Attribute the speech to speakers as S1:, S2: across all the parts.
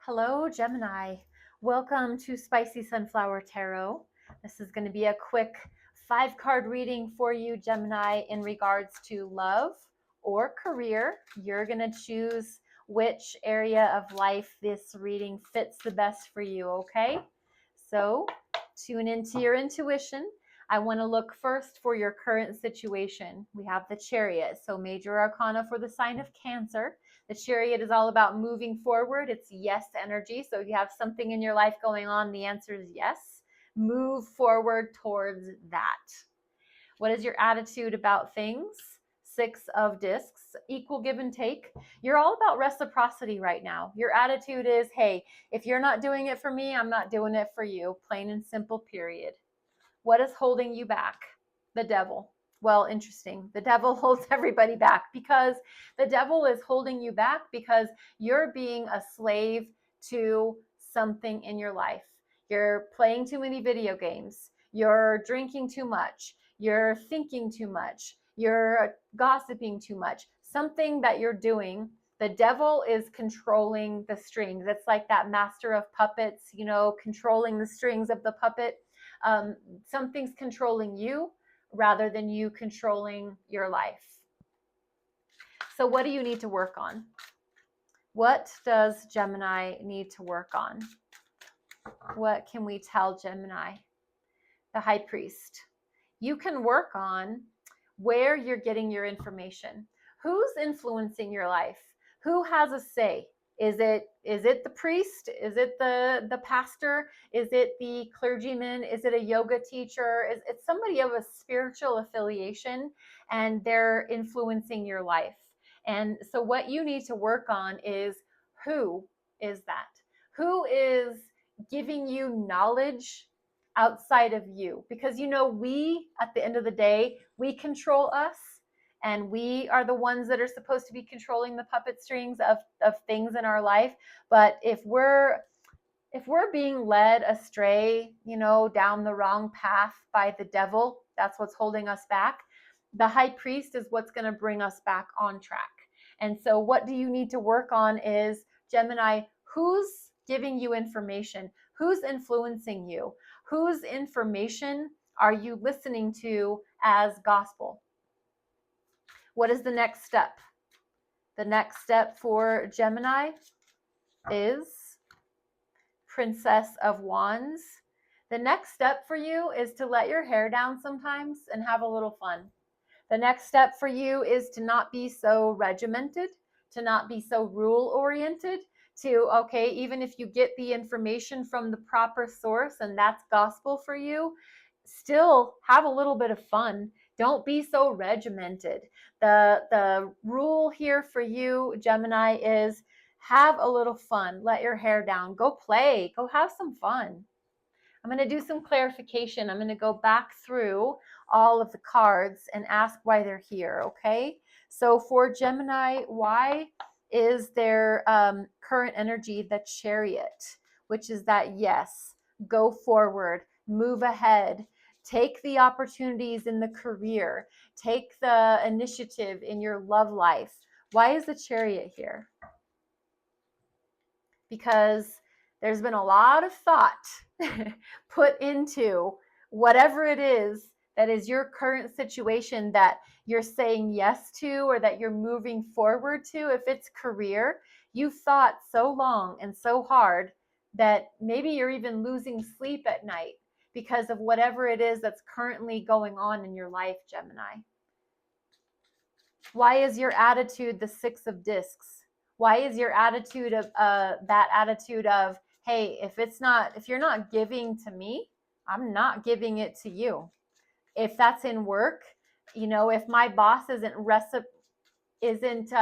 S1: Hello, Gemini. Welcome to Spicy Sunflower Tarot. This is going to be a quick 5-card reading for you, Gemini, in regards to love or career. You're going to choose which area of life this reading fits the best for you, okay? So tune into your intuition. I want to look first for your current situation. We have the Chariot, so major arcana for the sign of Cancer. The Chariot is all about moving forward. It's yes energy. So if you have something in your life going on, the answer is yes. Move forward towards that. What is your attitude about things? 6 of discs, equal give and take. You're all about reciprocity right now. Your attitude is, hey, if you're not doing it for me, I'm not doing it for you. Plain and simple, period. What is holding you back? The devil. Well, interesting. The devil holds everybody back because the devil is holding you back because you're being a slave to something in your life. You're playing too many video games. You're drinking too much. You're thinking too much. You're gossiping too much. Something that you're doing, the devil is controlling the strings. It's like that master of puppets, controlling the strings of the puppet. Something's controlling you rather than you controlling your life. So what do you need to work on? What does Gemini need to work on? What can we tell Gemini? The High Priest. You can work on where you're getting your information. Who's influencing your life? Who has a say? Is it the priest? Is it the pastor? Is it the clergyman? Is it a yoga teacher? Is it somebody of a spiritual affiliation and they're influencing your life? And so what you need to work on is who is that? Who is giving you knowledge outside of you? Because we, at the end of the day, we control us. And we are the ones that are supposed to be controlling the puppet strings of things in our life. But if we're being led astray, down the wrong path by the devil, that's what's holding us back. The High Priest is what's going to bring us back on track. And so what do you need to work on is, Gemini, who's giving you information? Who's influencing you? Whose information are you listening to as gospel? What is the next step? The next step for Gemini is Princess of Wands. The next step for you is to let your hair down sometimes and have a little fun. The next step for you is to not be so regimented, to not be so rule-oriented, to, okay, even if you get the information from the proper source and that's gospel for you, still have a little bit of fun. Don't be so regimented. The rule here for you, Gemini, is have a little fun. Let your hair down. Go play. Go have some fun. I'm going to do some clarification. I'm going to go back through all of the cards and ask why they're here, okay? So for Gemini, why is their current energy the Chariot, which is that yes, go forward, move ahead, take the opportunities in the career, take the initiative in your love life. Why is the Chariot here? Because there's been a lot of thought put into whatever it is that is your current situation that you're saying yes to or that you're moving forward to. If it's career, you've thought so long and so hard that maybe you're even losing sleep at night because of whatever it is that's currently going on in your life, Gemini. Why is your attitude the 6 of discs? Why is your attitude of that attitude of, hey, if you're not giving to me, I'm not giving it to you. If that's in work, if my boss isn't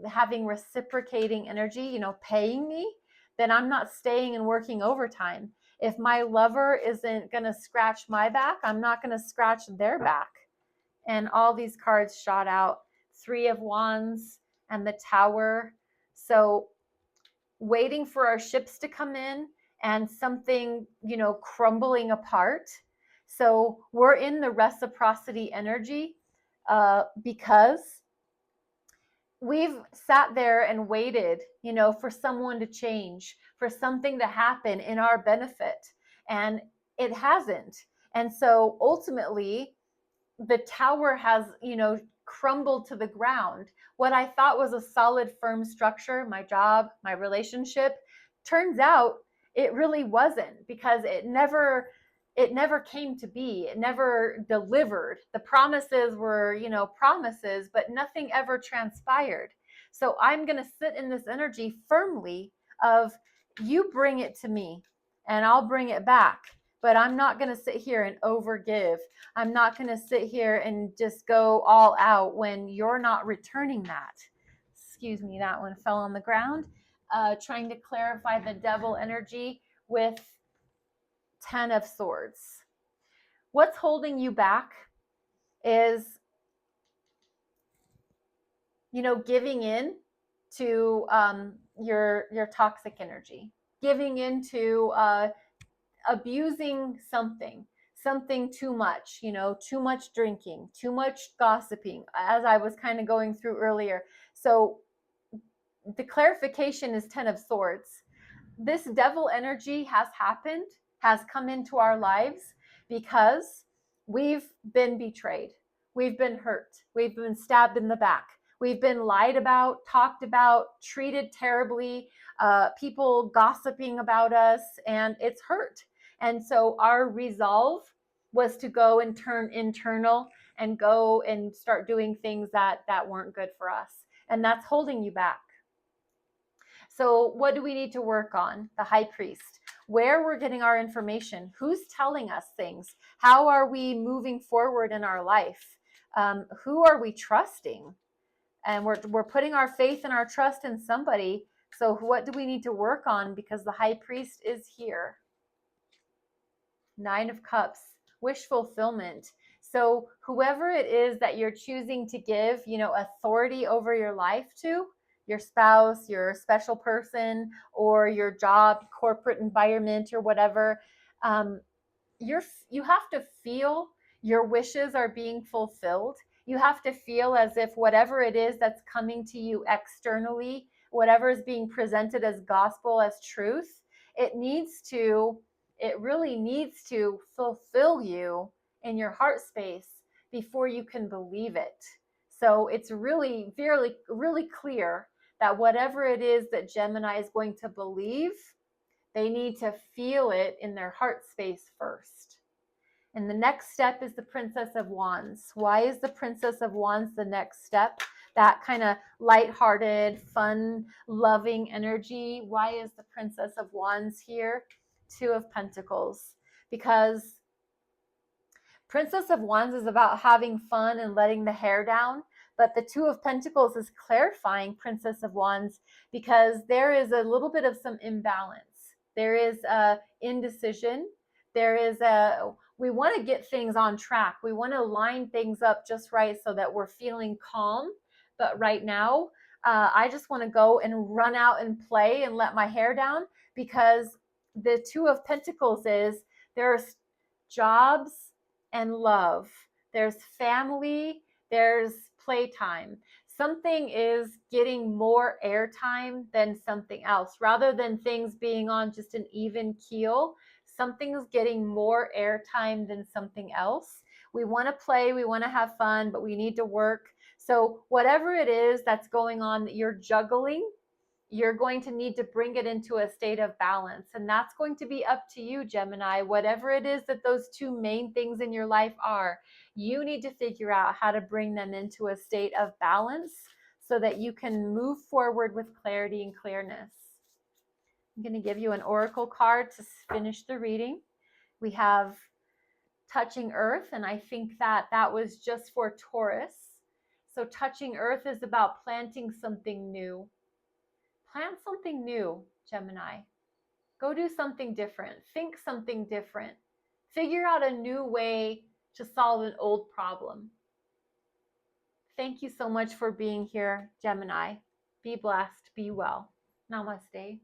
S1: having reciprocating energy, paying me, then I'm not staying and working overtime. If my lover isn't going to scratch my back, I'm not going to scratch their back. And all these cards shot out. 3 of Wands and the Tower. So waiting for our ships to come in and something, crumbling apart. So we're in the reciprocity energy because we've sat there and waited, for someone to change, for something to happen in our benefit, and it hasn't. And so ultimately, the tower has, crumbled to the ground. What I thought was a solid, firm structure, my job, my relationship, turns out it really wasn't, because it never came to be. It never delivered. The promises were, promises, but nothing ever transpired. So I'm going to sit in this energy firmly of, you bring it to me and I'll bring it back. But I'm not going to sit here and overgive. I'm not going to sit here and just go all out when you're not returning that. Excuse me, that one fell on the ground. Trying to clarify the devil energy with 10 of Swords. What's holding you back is, giving in to your toxic energy, giving into abusing something too much, too much drinking, too much gossiping, as I was kind of going through earlier. So the clarification is 10 of Swords. This devil energy has come into our lives because we've been betrayed. We've been hurt. We've been stabbed in the back. We've been lied about, talked about, treated terribly, people gossiping about us, and it's hurt. And so our resolve was to go and turn internal and go and start doing things that weren't good for us. And that's holding you back. So what do we need to work on? The high priest. Where we're getting our information, who's telling us things, how are we moving forward in our life, who are we trusting? And we're putting our faith and our trust in somebody. So what do we need to work on? Because the high priest is here. 9 of Cups, wish fulfillment. So whoever it is that you're choosing to give, authority over your life to, your spouse, your special person, or your job, corporate environment, or whatever, you have to feel your wishes are being fulfilled. You have to feel as if whatever it is that's coming to you externally, whatever is being presented as gospel, as truth, it really needs to fulfill you in your heart space before you can believe it. So it's really, really, really clear that whatever it is that Gemini is going to believe, they need to feel it in their heart space first. And the next step is the Princess of Wands. Why is the Princess of Wands the next step? That kind of lighthearted, fun, loving energy. Why is the Princess of Wands here? 2 of Pentacles. Because Princess of Wands is about having fun and letting the hair down. But the 2 of Pentacles is clarifying Princess of Wands, because there is a little bit of some imbalance. There is indecision. We want to get things on track. We want to line things up just right so that we're feeling calm. But right now, I just want to go and run out and play and let my hair down, because the 2 of Pentacles is, there's jobs and love. There's family. There's playtime. Something is getting more airtime than something else. Rather than things being on just an even keel, something is getting more airtime than something else. We want to play, we want to have fun, but we need to work. So whatever it is that's going on that you're juggling, you're going to need to bring it into a state of balance. And that's going to be up to you, Gemini. Whatever it is that those 2 main things in your life are, you need to figure out how to bring them into a state of balance so that you can move forward with clarity and clearness. I'm going to give you an oracle card to finish the reading. We have touching earth, and I think that was just for Taurus. So touching earth is about planting something new. Plant something new, Gemini. Go do something different. Think something different. Figure out a new way to solve an old problem. Thank you so much for being here, Gemini. Be blessed. Be well. Namaste.